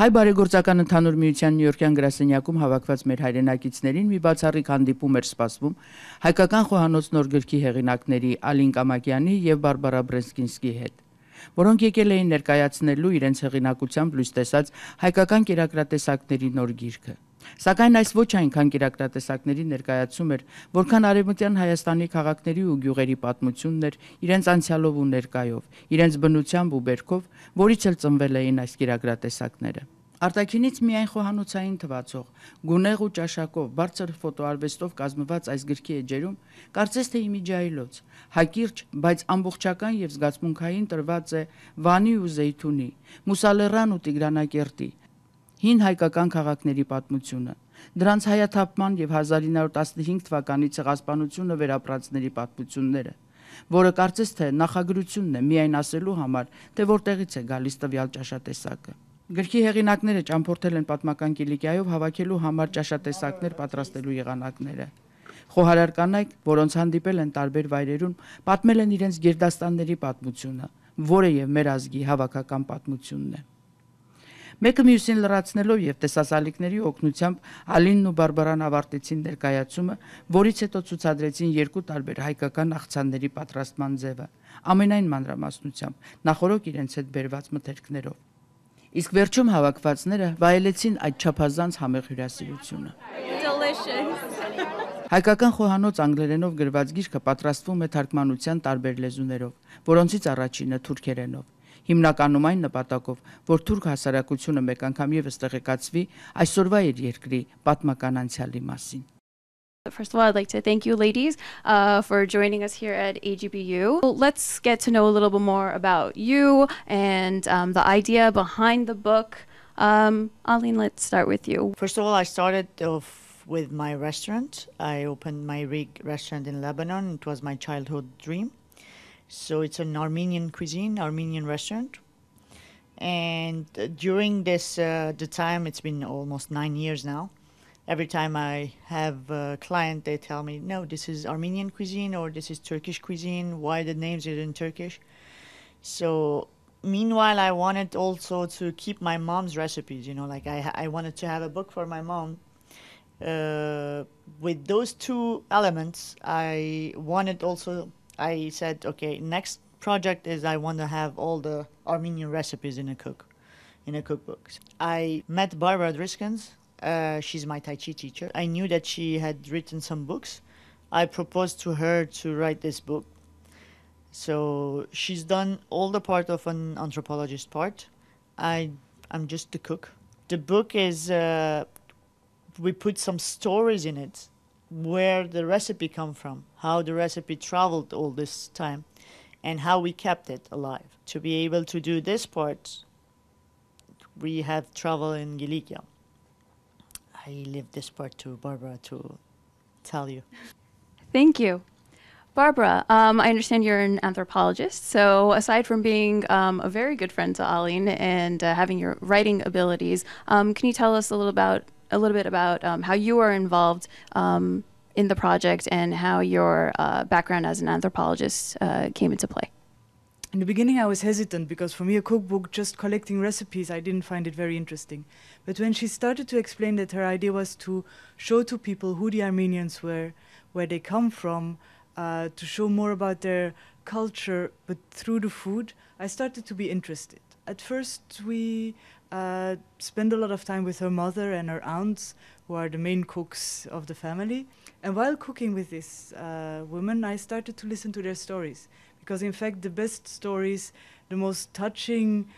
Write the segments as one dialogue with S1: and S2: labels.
S1: Հայ բարեգործական ընդհանուր միության Նյույորքյան գրասենյակում հավաքված մեր հայրենակիցներին մի բացառիկ հանդիպում էր սպասվում հայկական խոհանոց նոր գրքի հեղինակների Ալին Կամակյանի եւ Բարբարա Բրեսկինսկի հետ, որոնք եկել էին ներկայացնելու իրենց հեղինակությամբ լույս տեսած հայկական կերակրատեսակների նոր գիրքը։ Սակայն այս ոչ այնքան կերակրատեսակների ներկայացում էր, որքան արևմտյան Հայաստանի քաղաքների ու գյուղերի պատմությունն էր իրենց անցյալով ու ներկայով, իրենց բնությամբ ու բերքով, որից էլ ծնվել էին այս կերակրատեսակները։ Արտաքինից միայն խոհանոցային թվացող, գունեղ ու ճաշակով, բարձր ֆոտոարվեստով կազմված այս գրքի էջերում կարծես թե իմիջիայլոց, հակիրճ, բայց ամբողջական եւ զգացմունքային տրված է Վանի ու Զեյթունի, Մուսալեռան ու Տիգրանակերտի հին հայկական քաղաքների պատմությունը, դրանց հայաթափման եւ 1915 թվականի ցեղասպանությունը վերապրածների պատմությունները, որը կարծես թե նախագրությունն է միայն ասելու համար, թե որտեղից է գալիս տվյալ ճաշատեսակը։ Գրքի հեղինակները ճամփորդել են պատմական Կիլիկիայով հավաքելու համար ճաշատեսակներ պատրաստելու եղանակները։ Խոհարար կանայք, որոնց հանդիպել են տարբեր վայրերում, պատմել են իրենց գերդաստանների պատմությունը, որը եւ մեր ազգի հավաքական պատմությունն է։ Մեկը մյուսին լրացնելով եւ տեսասալիկների օգնությամբ Ալինն ու Բարբարան ավարտեցին ներկայացումը, որից հետո ցուցադրեցին երկու տարբեր հայկական աղցանների պատրաստման ձևը, ամենայն մանրամասնությամբ, նախորոք իրենց հետ բերված մթերքներով։ Իսկ վերջում հավաքվածները վայելեցին այդ չափազանց համեղ հյուրասիրությունը։ Հայկական խոհանոց անգլերենով գրված գիրքը պատրաստվում է թարգմանության տարբեր լեզուներով, որոնցից առաջինը թուրքերենով։ Հիմնականում այն նպատակով, որ թուրք հասարակությունը մեկ անգամ եւս տեղեկացվի այսօրվա իր երկրի պատմական անցյալի մասին։
S2: First of all, I'd like to thank you, ladies, for joining us here at AGBU. Let's get to know a little bit more about you and the idea behind the book. Aline, let's start with you.
S3: First of all, I started off with my restaurant. I opened my restaurant in Lebanon. It was my childhood dream. So it's an Armenian cuisine, Armenian restaurant. And during this, the time, it's been almost 9 years now. Every time I have a client, they tell me, no, this is Armenian cuisine or this is Turkish cuisine. Why the names are in Turkish? So meanwhile, I wanted also to keep my mom's recipes, you know, like I wanted to have a book for my mom. With those two elements, I said, okay, next project is I want to have all the Armenian recipes in a cookbook. I met Barbara Drieskens. She's my Tai Chi teacher. I knew that she had written some books. I proposed to her to write this book. So she's done all the part of an anthropologist part. I'm just the cook. The book is, we put some stories in it, where the recipe come from, how the recipe traveled all this time, and how we kept it alive. To be able to do this part, we have travel in Cilicia. I leave this part to Barbara to tell you.
S2: Thank you. Barbara, I understand you're an anthropologist, so aside from being a very good friend to Aline and having your writing abilities, can you tell us a little bit about how you are involved in the project and how your background as an anthropologist came into play?
S4: In the beginning, I was hesitant because for me, a cookbook, just collecting recipes, I didn't find it very interesting. But when she started to explain that her idea was to show to people who the Armenians were, where they come from, to show more about their culture, but through the food, I started to be interested. At first, we spent a lot of time with her mother and her aunts, who are the main cooks of the family. And while cooking with these women, I started to listen to their stories. Because in fact, the best stories, the most touching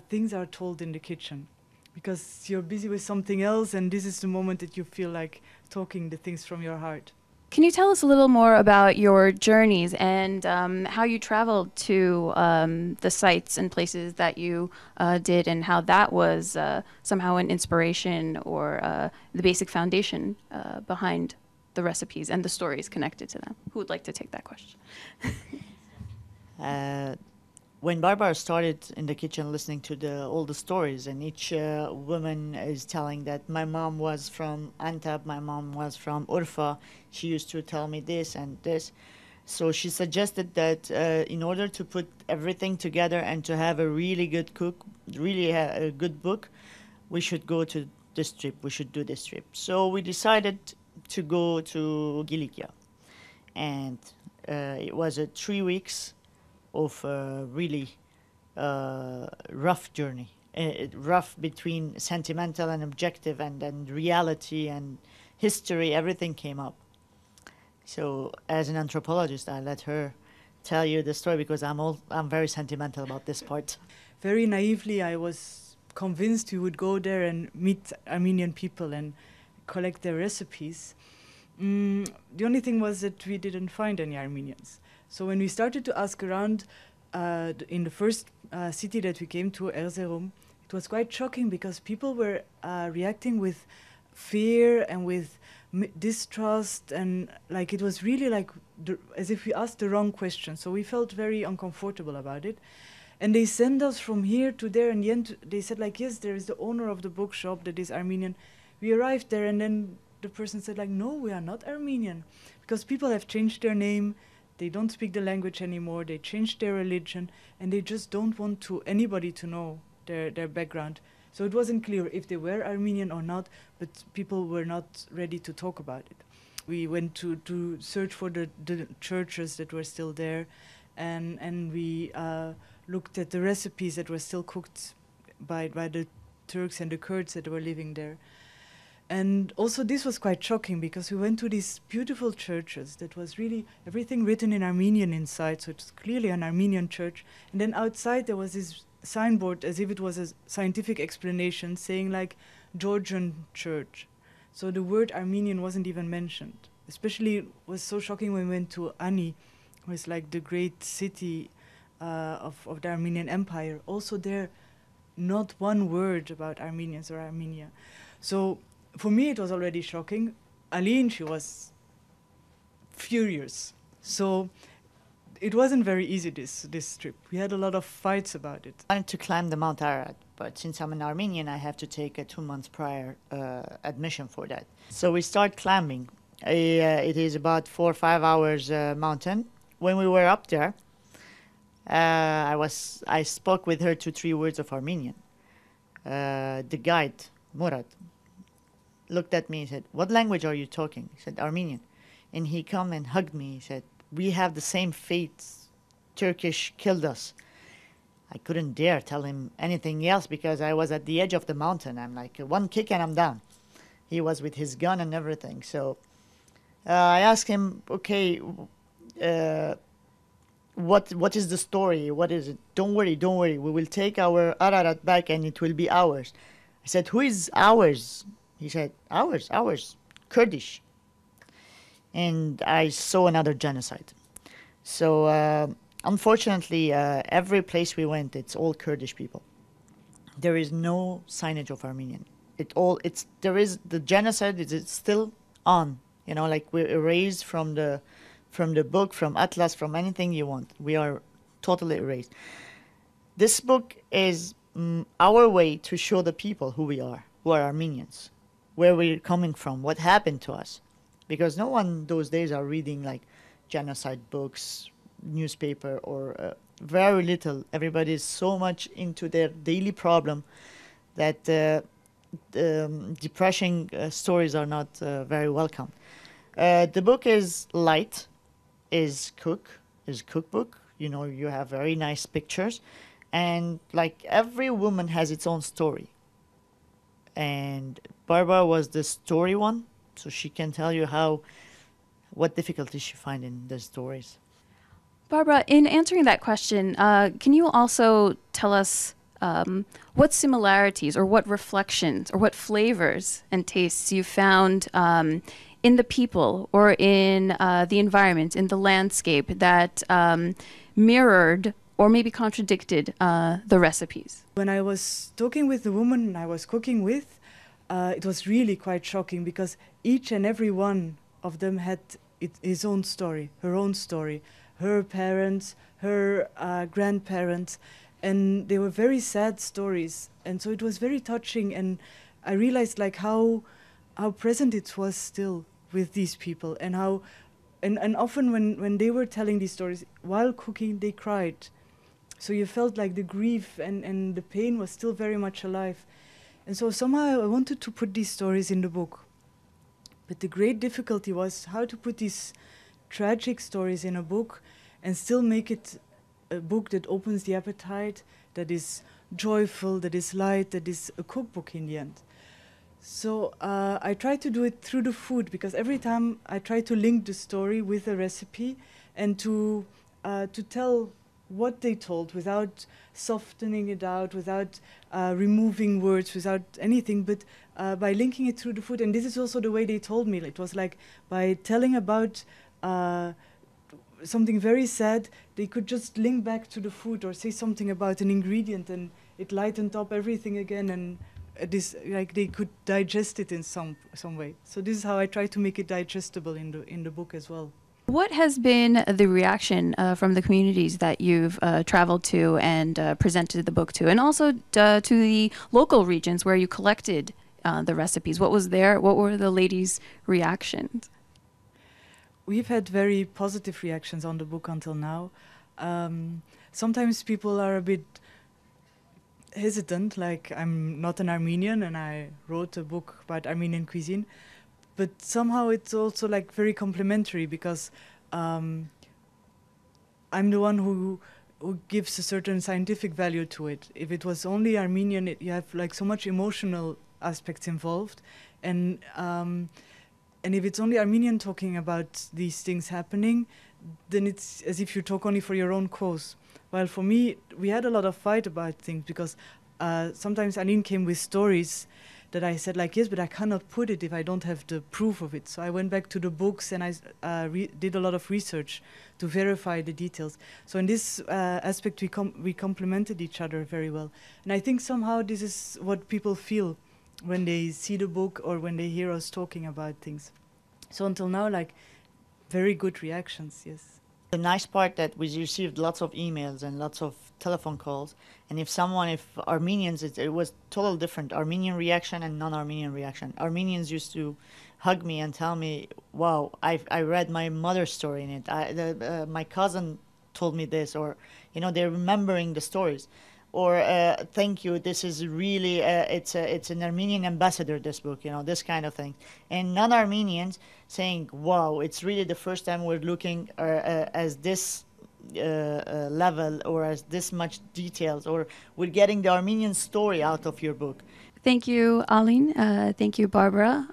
S4: things are told in the kitchen. Because you're busy with something else, and this is the moment that you feel like talking the things from your heart.
S2: Can you tell us a little more about your journeys and how you traveled to the sites and places that you did, and how that was somehow an inspiration or the basic foundation behind the recipes and the stories connected to them? Who would like to take that question?
S3: When Barbara started in the kitchen listening to all the stories, and each woman is telling that my mom was from Antep, my mom was from Urfa, she used to tell me this and this. So she suggested that in order to put everything together and to have a really good a good book, we should go to this trip, we should do this trip. So we decided to go to Cilicia. And it was 3 weeks of really rough journey. Rough between sentimental and objective, and then reality and history, everything came up. So as an anthropologist, I let her tell you the story because I'm very sentimental about this part.
S4: Very naively, I was convinced we would go there and meet Armenian people and collect their recipes. The only thing was that we didn't find any Armenians. So when we started to ask around in the first city that we came to, Erzurum, it was quite shocking because people were reacting with fear and with distrust, and like it was really like as if we asked the wrong question. So we felt very uncomfortable about it. And they sent us from here to there, and the end they said like, yes, there is the owner of the bookshop that is Armenian. We arrived there, and then the person said like, no, we are not Armenian, because people have changed their name, they don't speak the language anymore, they changed their religion, and they just don't want anybody to know their background. So it wasn't clear if they were Armenian or not, but people were not ready to talk about it. We went to search for the churches that were still there, and we looked at the recipes that were still cooked by the Turks and the Kurds that were living there. And also this was quite shocking because we went to these beautiful churches that was really everything written in Armenian inside, so it's clearly an Armenian church. And then outside there was this signboard as if it was a scientific explanation saying like Georgian church. So the word Armenian wasn't even mentioned. Especially it was so shocking when we went to Ani, who is like the great city of the Armenian Empire. Also there, not one word about Armenians or Armenia. So for me it was already shocking. Aline, she was furious. So it wasn't very easy, this trip. We had a lot of fights about it.
S3: I wanted to climb the Mount Ararat, but since I'm an Armenian, I have to take a 2 months prior admission for that. So we start climbing. It is about 4 or 5 hours mountain. When we were up there, I spoke with her 2-3 words of Armenian. The guide, Murat, looked at me and said, "What language are you talking?" I said, "Armenian." And he come and hugged me. He said, "We have the same fate. Turkish killed us." I couldn't dare tell him anything else because I was at the edge of the mountain. I'm like, one kick and I'm down. He was with his gun and everything. So I asked him, okay, what is the story? What is it? Don't worry. We will take our Ararat back and it will be ours. I said, who is ours? He said, ours, Kurdish. And I saw another genocide. So unfortunately, every place we went, it's all Kurdish people. There is no signage of Armenian. The genocide is still on. You know, like we're erased from the book, from Atlas, from anything you want. We are totally erased. This book is our way to show the people who we are, who are Armenians, where we're coming from, what happened to us. Because no one those days are reading like genocide books, newspaper, or very little. Everybody is so much into their daily problem that depressing stories are not very welcome. The book is light, is cookbook. You know, you have very nice pictures, and like every woman has its own story. And Barbara was the story one, so she can tell you what difficulties she find in the stories.
S2: Barbara, in answering that question, can you also tell us what similarities or what reflections or what flavors and tastes you found in the people or in the environment, in the landscape that mirrored or maybe contradicted the recipes?
S4: When I was talking with the woman I was cooking with, it was really quite shocking because each and every one of them had his own story, her own story, her parents, her grandparents, and they were very sad stories. And so it was very touching, and I realized like how present it was still with these people, and how and often when they were telling these stories while cooking, they cried. So you felt like the grief and the pain was still very much alive. And so somehow I wanted to put these stories in the book. But the great difficulty was how to put these tragic stories in a book and still make it a book that opens the appetite, that is joyful, that is light, that is a cookbook in the end. So I try to do it through the food, because every time I try to link the story with a recipe and to tell what they told without softening it out, without removing words, without anything, but by linking it through the food. And this is also the way they told me. It was like by telling about something very sad, they could just link back to the food or say something about an ingredient, and it lightened up everything again, and this, like, they could digest it in some way. So this is how I try to make it digestible in the book as well.
S2: What has been the reaction from the communities that you've traveled to and presented the book to, and also to the local regions where you collected the recipes? What were the ladies' reactions?
S4: We've had very positive reactions on the book until now. Sometimes people are a bit hesitant, like, I'm not an Armenian and I wrote a book about Armenian cuisine, but somehow it's also like very complimentary, because I'm the one who gives a certain scientific value to it. If it was only Armenian, you have like so much emotional aspects involved, and if it's only Armenian talking about these things happening, then it's as if you talk only for your own cause. While for me, we had a lot of fight about things, because sometimes Aline came with stories that I said, like, yes, but I cannot put it if I don't have the proof of it. So I went back to the books and I did a lot of research to verify the details. So in this aspect, we complemented each other very well. And I think somehow this is what people feel when they see the book or when they hear us talking about things. So until now, like, very good reactions, yes.
S3: The nice part that we received lots of emails and lots of telephone calls, and if Armenians, it was totally different, Armenian reaction and non-Armenian reaction. Armenians used to hug me and tell me, wow, I read my mother's story in it, my cousin told me this, or, they're remembering the stories. Or thank you, this is really, it's an Armenian ambassador, this book, this kind of thing. And non-Armenians saying, wow, it's really the first time we're looking as this level, or as this much details, or we're getting the Armenian story out of your book.
S2: Thank you, Aline. Thank you, Barbara.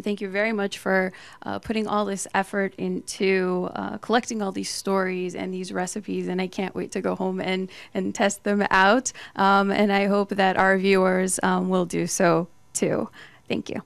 S2: Thank you very much for putting all this effort into collecting all these stories and these recipes, and I can't wait to go home and test them out. And I hope that our viewers will do so too. Thank you.